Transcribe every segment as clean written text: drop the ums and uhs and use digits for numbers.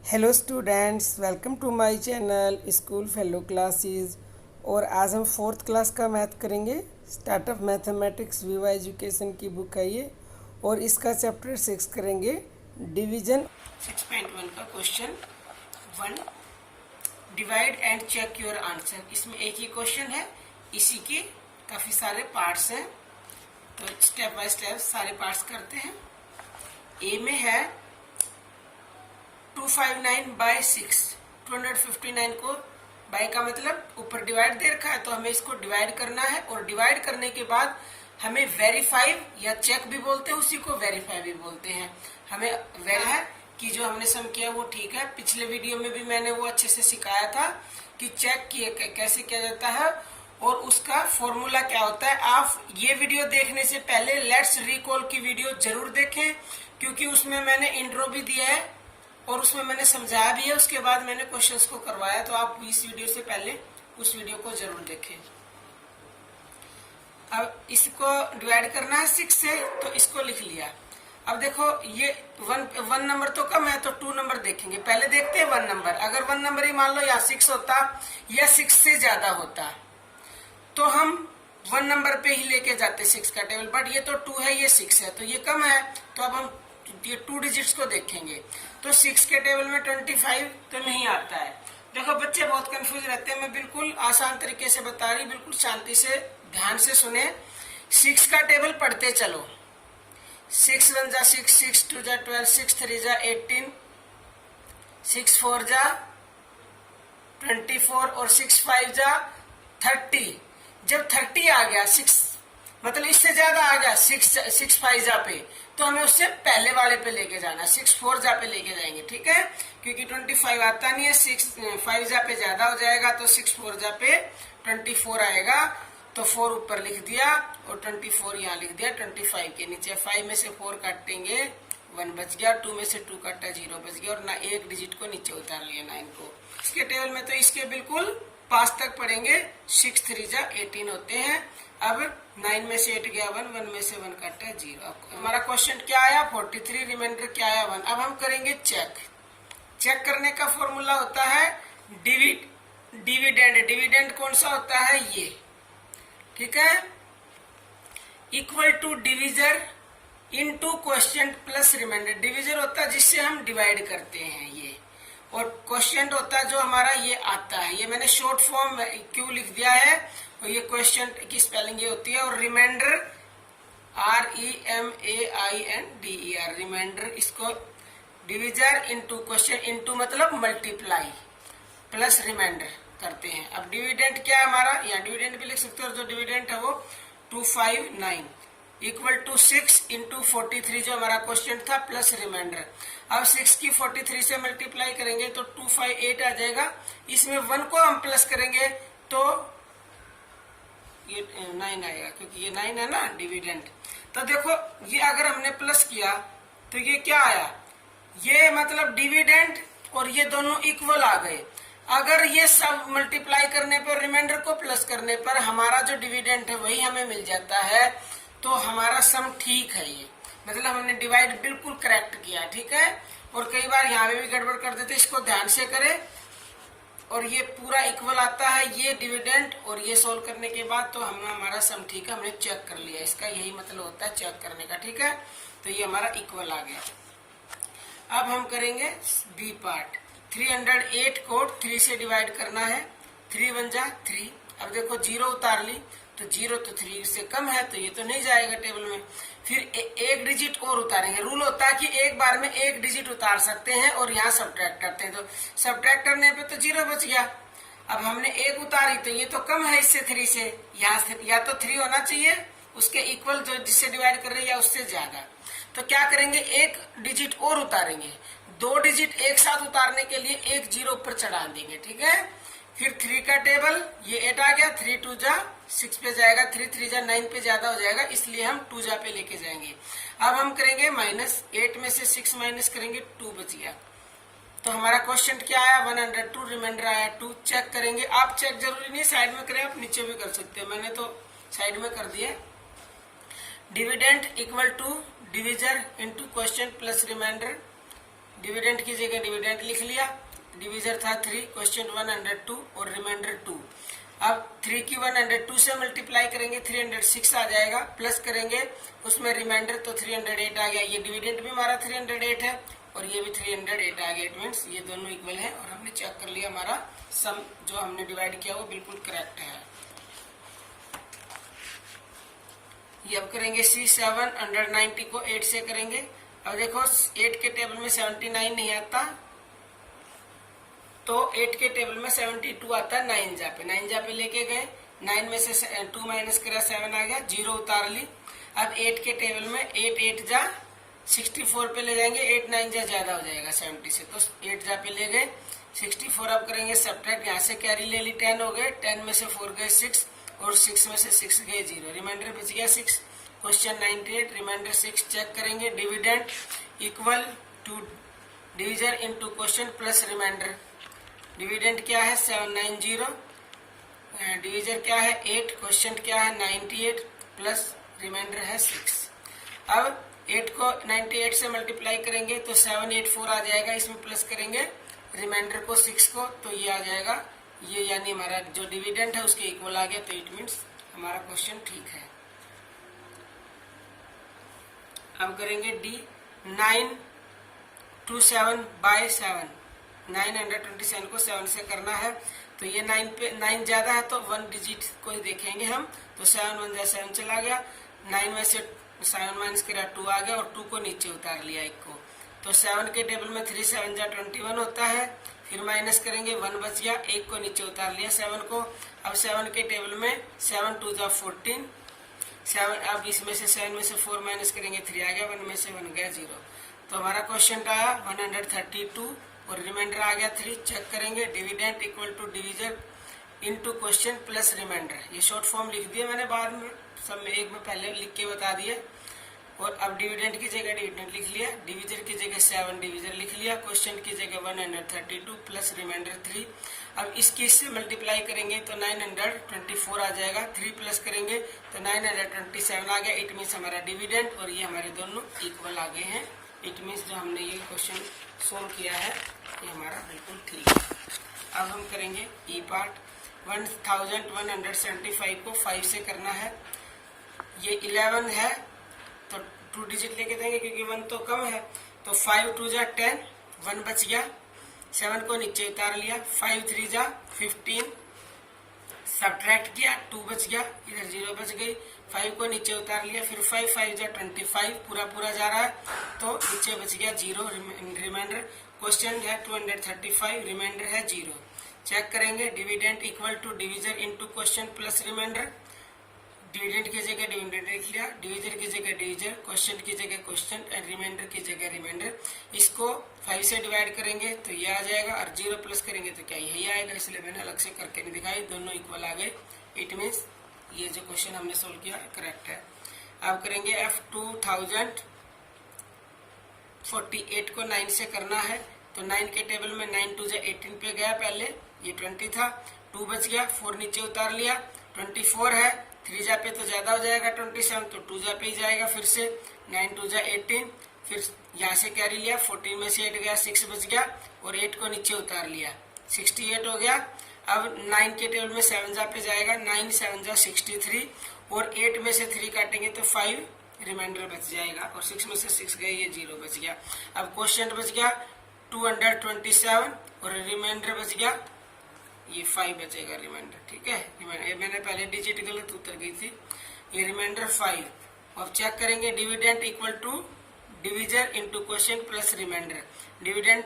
Hello students, welcome to my channel school fellow classes. और आज हम फोर्थ क्लास का मैथ करेंगे। Start of mathematics viva education की बुक है ये, और इसका चैप्टर 6 करेंगे, डिवीजन। 6.1 का question 1, divide and check your answer. इसमें एक ही क्वेश्चन है, इसी के काफ़ी सारे पार्ट्स हैं, तो स्टेप बाय स्टेप सारे पार्ट्स करते हैं। ए में है 259 बाई 6, 259 को बाई का मतलब ऊपर डिवाइड दे रखा है, तो हमें इसको डिवाइड करना है। और डिवाइड करने के बाद हमें वेरीफाई या चेक भी बोलते हैं, उसी को वेरीफाई भी बोलते हैं। हमें वेरीफाई है कि जो हमने सम किया वो ठीक है। पिछले वीडियो में भी मैंने वो अच्छे से सिखाया था कि चेक कैसे किया जाता है और उसका फॉर्मूला क्या होता है। आप ये वीडियो देखने से पहले लेट्स रिकॉल की वीडियो जरूर देखें, क्योंकि उसमें मैंने इंट्रो भी दिया है और उसमें मैंने समझाया भी है। उसके बाद मैंने क्वेश्चंस को करवाया, तो आप इस वीडियो से पहले उस वीडियो को जरूर देखें। अब इसको डिवाइड करना है 6 से, तो इसको लिख लिया। अब देखो ये वन नंबर तो कम है, तो 2 नंबर देखेंगे। पहले देखते हैं 1 नंबर। अगर 1 नंबर ही मान लो या 6 होता या 6 से ज्यादा होता, तो हम 1 नंबर पे ही लेके जाते 6 का टेबल। बट ये तो 2 है, ये 6 है, तो ये कम है, तो अब हम ये 2 डिजिट्स को देखेंगे। तो 6 के टेबल में 25 तो नहीं आता है। देखो बच्चे बहुत कंफ्यूज रहते हैं, मैं बिल्कुल आसान तरीके से बता रही, बिल्कुल शांति से ध्यान से सुने। 6 का टेबल पढ़ते चलो। 6 1 जा 6, 6 2 जा 12, 6 3 जा 18, 6 4 जा 24 और 6 5 जा 30। जब 30 आ गया, 6 मतलब इससे ज्यादा आ गया 6 5 जा पे, तो हमें उससे पहले वाले पे लेके जाना, 6 4 जा पे लेके जाएंगे, ठीक है। क्योंकि 25 आता नहीं है, 6 5 जा पे ज्यादा हो जाएगा, तो 6 4 जा पे 24 आएगा। तो 4 ऊपर लिख दिया और 24 यहाँ लिख दिया। 25 के नीचे 5 में से 4 काटेंगे, 1 बच गया। 2 में से 2 काटा, 0 बच गया। और ना एक डिजिट को नीचे उतार लिया 9 को। इसके टेबल में तो इसके बिल्कुल पास तक पढ़ेंगे। 6 3 जा 18 होते हैं। अब 9 में से 8 गया 1, 1 में से 1 काटा 0। हमारा क्वेश्चन क्या आया 43, रिमाइंडर क्या आया 1। अब हम करेंगे चेक। चेक करने का फॉर्मूला होता है डिविडेंड। डिविडेंड कौन सा होता है, ये, ठीक है, equal to divisor into quotient plus remainder. Divisor होता है जिससे हम डिवाइड करते हैं ये, और क्वेश्चन होता है जो हमारा ये आता है। ये मैंने शॉर्ट फॉर्म क्यों लिख दिया है, और ये क्वेश्चन की स्पेलिंग ये होती है। और रिमाइंडर REMAINDER, रिमाइंडर। इसको डिविजर इनटू क्वेश्चन, इनटू मतलब मल्टीप्लाई, प्लस रिमाइंडर करते हैं। अब डिविडेंड क्या है हमारा, या डिविडेंड भी लिख सकते हो। जो डिविडेंड है वो 259 इक्वल टू 6 इंटू 43, जो हमारा क्वेश्चन था, प्लस रिमाइंडर। अब 6 की 43 से मल्टीप्लाई करेंगे तो 258 आ जाएगा। इसमें 1 को हम प्लस करेंगे तो ये 9 आएगा, क्योंकि ये 9 है ना डिविडेंड। तो देखो ये अगर हमने प्लस किया तो ये क्या आया, ये मतलब डिविडेंड और ये दोनों इक्वल आ गए। अगर ये सब मल्टीप्लाई करने पर, रिमाइंडर को प्लस करने पर हमारा जो डिविडेंड है वही हमें मिल जाता है, तो हमारा सम ठीक है। ये मतलब हमने डिवाइड बिल्कुल करेक्ट किया, ठीक है। और कई बार यहाँ पे भी गड़बड़ कर देते, इसको ध्यान से करें। और ये पूरा इक्वल आता है, ये डिविडेंड, और ये सोल्व करने के बाद तो हमारा सम ठीक है, हमने चेक कर लिया। इसका यही मतलब होता है चेक करने का, ठीक है। तो ये हमारा इक्वल आ गया। अब हम करेंगे बी पार्ट। 308 को 3 से डिवाइड करना है। 3 1 जा 3। अब देखो 0 उतार ली, तो 0 तो 3 से कम है, तो ये तो नहीं जाएगा टेबल में। फिर एक डिजिट और उतारेंगे। रूल होता है कि एक बार में एक डिजिट उतार सकते हैं, और यहाँ सब्ट्रैक्ट करते हैं, तो सब्ट्रैक्ट करने पे तो 0 बच गया। अब हमने 1 उतारी, तो ये तो कम है इससे 3 से, यहाँ या तो 3 होना चाहिए उसके इक्वल, जो जिससे डिवाइड कर रहे हैं, या उससे ज्यादा। तो क्या करेंगे, एक डिजिट और उतारेंगे। 2 डिजिट एक साथ उतारने के लिए एक 0 ऊपर चढ़ा देंगे, ठीक है। फिर 3 का टेबल, ये 8 आ गया, 3 2 जा 6 पे जाएगा, 3 3 जा 9 पे ज्यादा हो जाएगा, इसलिए हम 2 जा पे लेके जाएंगे। अब हम करेंगे -8 में से 6 माइनस करेंगे, 2 बच गया। तो हमारा क्वेश्चन क्या आया 102, रिमाइंडर आया 2। चेक करेंगे। आप चेक जरूरी नहीं साइड में करें, आप नीचे भी कर सकते हो, मैंने तो साइड में कर दिया। Dividend equal to divisor into quotient plus remainder, dividend की जगह डिविडेंड लिख लिया, डिविजर था 3, क्वेश्चन 102 और रिमाइंडर 2। अब 3 की 102 से मल्टीप्लाई करेंगे 306 आ जाएगा, प्लस करेंगे उसमें रिमाइंडर तो 308 आ गया। ये डिविडेंड भी हमारा 308 है और ये भी 308 आ गया। इट मीन्स ये दोनों इक्वल है और हमने चेक कर लिया हमारा सम जो हमने डिवाइड किया वो बिल्कुल करेक्ट है। ये अब करेंगे C7 अंडर 90 को 8 से करेंगे। अब देखो 8 के टेबल में 79 नहीं आता, तो 8 के टेबल में 72 आता है 9 जा पे। 9 जा पे लेके गए, 9 में से 2 माइनस करा 7 आ गया, 0 उतार ली। अब 8 के टेबल में 8 8 जा 64 पे ले जाएंगे, 8 9 जा ज्यादा हो जाएगा 70 से, तो 8 जा पे ले गए 64। अब करेंगे सब्ट्रैक्ट, यहाँ से कैरी ले ली 10 हो गए, 10 में से 4 गए 6 और 6 में से 6 गए 0, रिमाइंडर बच गया 6। क्वेश्चन 98 रिमाइंडर 6 चेक करेंगे, dividend equal to divisor into quotient plus remainder. Dividend क्या है 790, डिविजर क्या है 8, क्वेश्चन क्या है 98 प्लस रिमाइंडर है 6। अब 8 को 98 से मल्टीप्लाई करेंगे तो 784 आ जाएगा, इसमें प्लस करेंगे रिमाइंडर को 6 को, तो ये आ जाएगा ये, यानी हमारा जो डिविडेंड है उसके इक्वल आ गया, तो इट मीन्स हमारा क्वेश्चन ठीक है। अब करेंगे D 927 बाय 7, 927 को 7 से करना है, तो ये 9 पे 9 ज्यादा है तो 1 डिजिट को ही देखेंगे हम, तो 7 1 7 चला गया, 9 में से 7 माइनस करा 2 आ गया और 2 को नीचे उतार लिया 1 को, तो 7 के टेबल में 3 7 जा 21 होता है, फिर माइनस करेंगे 1 बच गया, 1 को नीचे उतार लिया 7 को। अब 7 के टेबल में 7 2 जा 14, 7, अब इसमें से 7 में से 4 माइनस करेंगे 3 आ गया, 1 में से 1 गया 0, तो हमारा क्वेश्चन आया 132 और रिमाइंडर आ गया 3। चेक करेंगे dividend equal to divisor into quotient plus remainder. ये शॉर्ट फॉर्म लिख दिया मैंने, बाद में सब में एक में पहले लिख के बता दिए। और अब डिविडेंड की जगह डिविडेंड लिख लिया, डिविजर की जगह 7 डिविजर लिख लिया, क्वेश्चन की जगह 132 प्लस रिमाइंडर 3। अब इसकी इससे मल्टीप्लाई करेंगे तो 924 आ जाएगा, 3 प्लस करेंगे तो 927 आ गया। इट मीन्स हमारा डिविडेंड और ये हमारे दोनों इक्वल आ गए हैं। इट मीन्स जो हमने ये क्वेश्चन सोल्व किया है ये हमारा बिल्कुल ठीक है। अब हम करेंगे ई पार्ट। 1175 को 5 से करना है, ये 11 है तो 2 डिजिट लेके देंगे क्योंकि 1 तो कम है, तो 5 2 जा 10, 1 बच गया, 7 को नीचे उतार लिया, 5 3 जा 15, सब्ट्रैक्ट किया 2 बच गया, इधर 0 बच गई, 5 को नीचे उतार लिया, फिर 5 5 जा 25, पूरा पूरा जा रहा है तो नीचे बच गया 0, रिमाइंडर। क्वेश्चन है 235, रिमाइंडर है 0। चेक करेंगे dividend equal to divisor into quotient plus remainder. Dividend की जगह डिविडेंड लिख लिया, डिविजर की जगह डिविजर, क्वेश्चन की जगह क्वेश्चन एंड रिमाइंडर की जगह रिमाइंडर। इसको 5 से डिवाइड करेंगे तो ये आ जाएगा और 0 प्लस करेंगे तो क्या यही आएगा, इसलिए मैंने अलग से करके नहीं दिखाई, दोनों इक्वल आ गए। इट मीन्स ये जो क्वेश्चन हमने सोल्व किया करेक्ट है। अब करेंगे F 2048 को 9 से करना है, तो 9 के टेबल में 9 2 जा 18 पे गया, पहले ये 20 था, 2 बच गया, 4 नीचे उतार लिया, 24 है, 3 जा पे तो ज्यादा हो जाएगा 27, तो 2 जा पे ही जाएगा, फिर से 9 2 जा 18, फिर यहाँ से कैरी लिया, 14 में से 8 गया, 6 बच गया और 8 को नीचे उतार लिया, 68 हो गया। अब 9 के टेबल में 7 जा पे जाएगा, 9 7 जा 63 और 8 में से 3 काटेंगे तो 5 रिमाइंडर बच जाएगा और 6 में से 6 गए, ये 0 बच गया। अब क्वेश्चन बच गया 227 और रिमाइंडर बच गया ये 5 बचेगा रिमाइंडर, ठीक है। ये मैंने पहले डिजिट गलत उतर गई थी, ये रिमाइंडर 5। अब चेक करेंगे dividend equal to divisor into quotient plus remainder. Dividend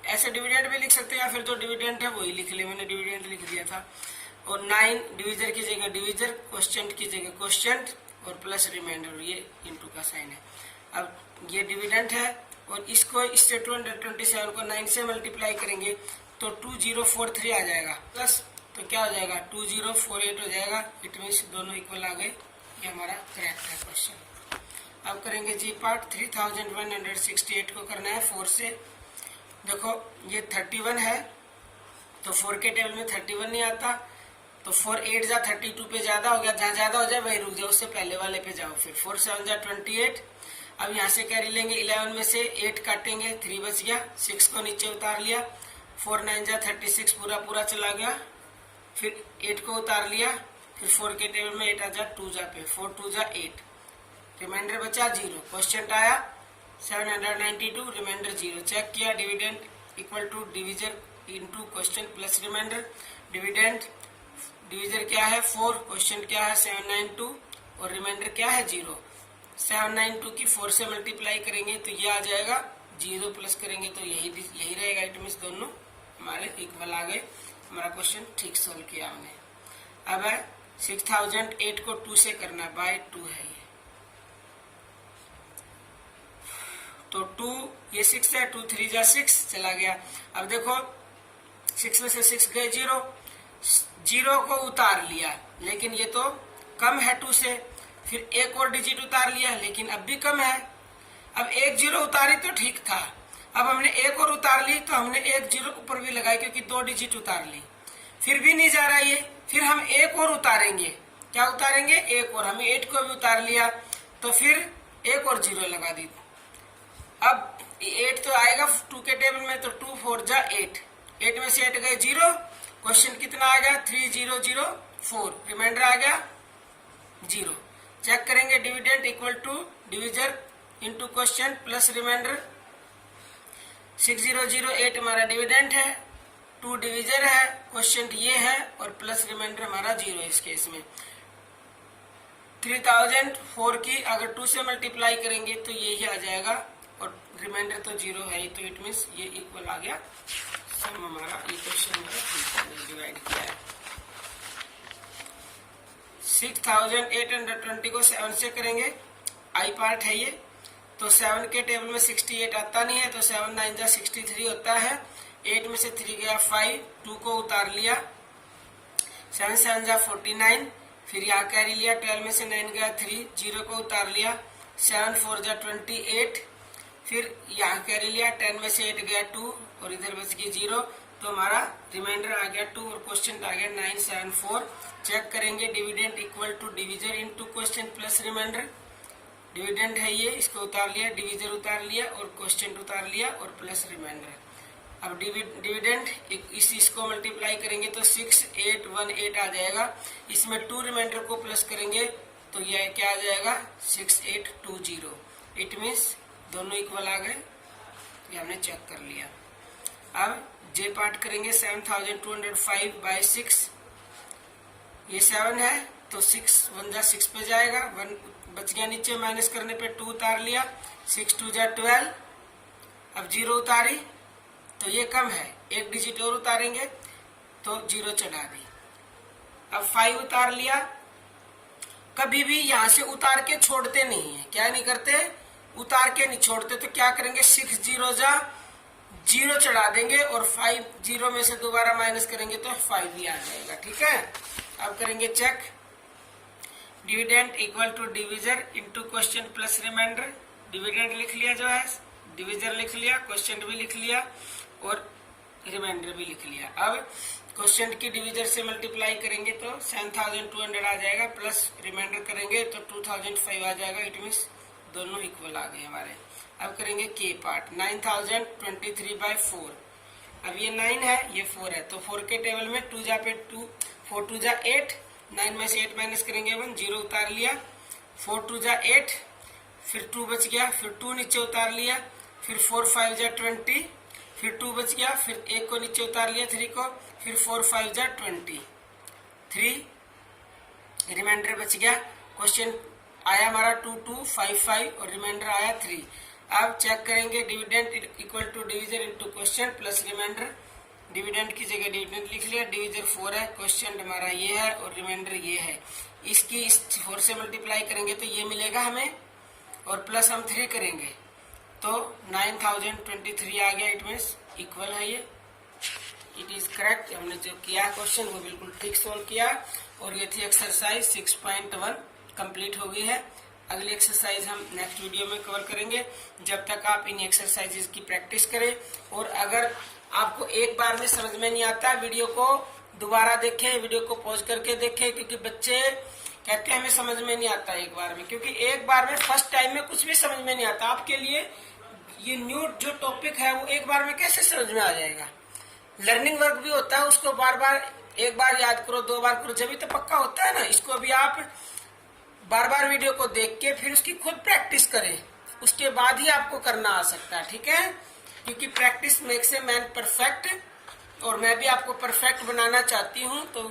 ऐसे डिविडेंड भी लिख सकते हैं या फिर जो डिविडेंड है वही लिख ले, मैंने डिविडेंड लिख दिया था। और 9 डिविजर की जगह डिविजर, क्वेश्चन की जगह क्वेश्चन और प्लस रिमाइंडर, ये इनटू का साइन है। अब ये डिविडेंड है और इसको इससे 227 को 9 से मल्टीप्लाई करेंगे तो 2043 आ जाएगा, प्लस तो क्या हो जाएगा 2048 हो जाएगा। इट मीन्स दोनों इक्वल आ गए, ये हमारा करेक्ट है क्वेश्चन। अब करेंगे जी पार्ट। 3168 को करना है 4 से। देखो ये 31 है तो 4 के टेबल में 31 नहीं आता, तो 4 8 जा 32 पे ज्यादा हो गया, जहाँ ज्यादा हो जाए वही रुक जाओ, उससे पहले वाले पे जाओ, फिर 4 7 जा 28। अब यहाँ से कैरी लेंगे, 11 में से 8 काटेंगे, 3 बच गया, 6 को नीचे उतार लिया, 4 9 जा 36 पूरा पूरा चला गया, फिर 8 को उतार लिया, फिर 4 के टेबल में 8 आ जा 2 जा पे, 4 2 जा 8, रिमाइंडर बचा 0। क्वेश्चन आया 792, रिमाइंडर 0। चेक किया, dividend equal to divisor into quotient plus remainder. Dividend divisor क्या है 4, क्वेश्चन क्या है 792 और रिमाइंडर क्या है 0। 792 की 4 से मल्टीप्लाई करेंगे तो ये आ जाएगा, 0 प्लस करेंगे तो यही रहेगा। इट मींस दोनों हमारे इक्वल आ गए। हमारा क्वेश्चन ठीक सोल्व किया हमने। अब है 6008 को 2 से करना, बाय 2 है ये, तो 2 ये 6 है, 2 3 जा 6 चला गया। अब देखो 6 में से 6 गए 0 को उतार लिया, लेकिन ये तो कम है 2 से, फिर एक और डिजिट उतार लिया, लेकिन अब भी कम है। अब एक 0 उतारी तो ठीक था, अब हमने एक और उतार ली तो हमने एक 0 ऊपर भी लगाई क्योंकि 2 डिजिट उतार ली, फिर भी नहीं जा रहा ये, फिर हम एक और उतारेंगे। क्या उतारेंगे? एक और। हमें 8 को भी उतार लिया तो फिर एक और 0 लगा दी। अब 8 तो आएगा 2 के टेबल में, तो 2 4 जा 8, 8 में से 8 गए 0। क्वेश्चन कितना आ गया 3004, रिमाइंडर आ गया 0। चेक करेंगे, dividend equal to divisor into quotient plus remainder. 6008 हमारा डिविडेंड है, 2 डिविजर है, क्वेश्चन ये है और प्लस रिमाइंडर हमारा 0 है इस केस में। 3004 की अगर 2 से मल्टीप्लाई करेंगे तो यही आ जाएगा और रिमाइंडर तो 0 है, तो इट मीन्स ये इक्वल आ गया। सम हमारा ये क्वेश्चन हमारा डिवाइड किया है। 6820 को 7 से करेंगे, आई पार्ट है ये, तो 7 के टेबल में 68 आता नहीं है, तो 7 9 जा 63 होता है। 8 में से 3 गया 5, 2 को उतार लिया, 7 7 जा 49, फिर यहाँ कैरी लिया, 12 में से 9 गया 3, 0 को उतार लिया, 7 4 जा 28, फिर यहाँ कैरी लिया, 10 में से 8 गया 2 और इधर बच गया 0, तो हमारा रिमाइंडर आ गया 2 और क्वेश्चन आ गया 974। चेक करेंगे, dividend equal to divisor into quotient plus remainder. Dividend है ये, इसको उतार लिया, डिविजर उतार लिया और क्वेश्चन उतार लिया और प्लस रिमाइंडर। अब डिविडेंड इसको मल्टीप्लाई करेंगे तो 6818 आ जाएगा। इसमें 2 रिमाइंडर को प्लस करेंगे तो यह क्या आ जाएगा 6820। इट मीन्स दोनों इक्वल आ गए, ये हमने चेक कर लिया। अब जे पार्ट करेंगे 7205 बाय 6, ये 7 है तो 6 1 जा 6 पे जाएगा, 1 बच गया नीचे, माइनस करने पे 2 उतार लिया, 6 2 जा 12, अब 0 उतारी तो ये कम है, एक डिजिट और उतारेंगे तो 0 चढ़ा दी। अब 5 उतार लिया, कभी भी यहाँ से उतार के छोड़ते नहीं है, क्या नहीं करते, उतार के नहीं छोड़ते, तो क्या करेंगे 6 0 जा 0 चढ़ा देंगे और 5 0 में से दोबारा माइनस करेंगे तो 5 ही आ जाएगा। ठीक है, अब करेंगे check, dividend equal to divisor into quotient plus remainder. Dividend लिख लिया जो है, डिविजर लिख लिया, क्वेश्चन भी लिख लिया और रिमाइंडर भी लिख लिया। अब क्वेश्चन की डिविजर से मल्टीप्लाई करेंगे तो 7200 आ जाएगा, प्लस रिमाइंडर करेंगे तो 2005 आ जाएगा। इट मीन्स दोनों इक्वल आ गए हमारे। अब करेंगे के पार्ट, 9023 बाय 4। अब ये 9 है, ये 4 है, तो 4 के टेबल में 2 जा पे 2, 4 2 जा 8, 9 में से 8 माइनस करेंगे 1, 0 उतार लिया, 4 2 जा 8, फिर 2 बच गया, फिर 2 नीचे उतार लिया, फिर 4 5 जा 20, फिर 2 बच गया, फिर 1 को नीचे उतार लिया 3 को, फिर 4 5 जा 20, 3 रिमाइंडर बच गया। क्वेश्चन आया हमारा 2255 और रिमाइंडर आया 3। अब चेक करेंगे, dividend equal to divisor into quotient plus remainder. Dividend की जगह डिविडेंड लिख लिया, डिविजर 4 है, क्वेश्चन हमारा ये है और रिमाइंडर ये है। इसकी इस 4 से मल्टीप्लाई करेंगे तो ये मिलेगा हमें और प्लस हम 3 करेंगे तो 9023 आ गया। इट मीन्स इक्वल है ये, इट इज करेक्ट। हमने जो किया क्वेश्चन वो बिल्कुल ठीक सोल्व किया और ये थी एक्सरसाइज 6.1 कंप्लीट हो गई है। अगली एक्सरसाइज हम नेक्स्ट वीडियो में कवर करेंगे। जब तक आप इन एक्सरसाइजेज की प्रैक्टिस करें, और अगर आपको एक बार में समझ में नहीं आता, वीडियो को दोबारा देखें, वीडियो को पॉज करके देखें, क्योंकि बच्चे कहते हैं हमें समझ में नहीं आता एक बार में, क्योंकि एक बार में फर्स्ट टाइम में कुछ भी समझ में नहीं आता। आपके लिए ये न्यू जो टॉपिक है वो एक बार में कैसे समझ में आ जाएगा। लर्निंग वर्क भी होता है, उसको बार बार एक बार याद करो, 2 बार करो, जब तो पक्का होता है ना। इसको भी आप बार बार वीडियो को देख के फिर उसकी खुद प्रैक्टिस करें, उसके बाद ही आपको करना आ सकता है, ठीक है। क्योंकि practice makes a man perfect, और मैं भी आपको परफेक्ट बनाना चाहती हूँ। तो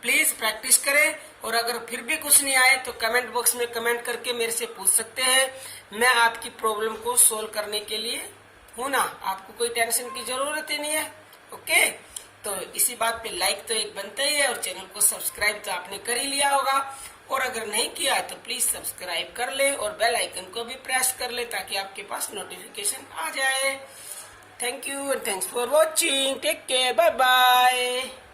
प्लीज प्रैक्टिस करें, और अगर फिर भी कुछ नहीं आए तो कमेंट बॉक्स में कमेंट करके मेरे से पूछ सकते हैं। मैं आपकी प्रॉब्लम को सोल्व करने के लिए हूं ना, आपको कोई टेंशन की जरूरत ही नहीं है। ओके, तो इसी बात पे लाइक तो एक बनता ही है, और चैनल को सब्सक्राइब तो आपने कर ही लिया होगा, और अगर नहीं किया तो प्लीज सब्सक्राइब कर ले और बेल आइकन को भी प्रेस कर ले, ताकि आपके पास नोटिफिकेशन आ जाए। Thank you and thanks for watching, take care, bye bye.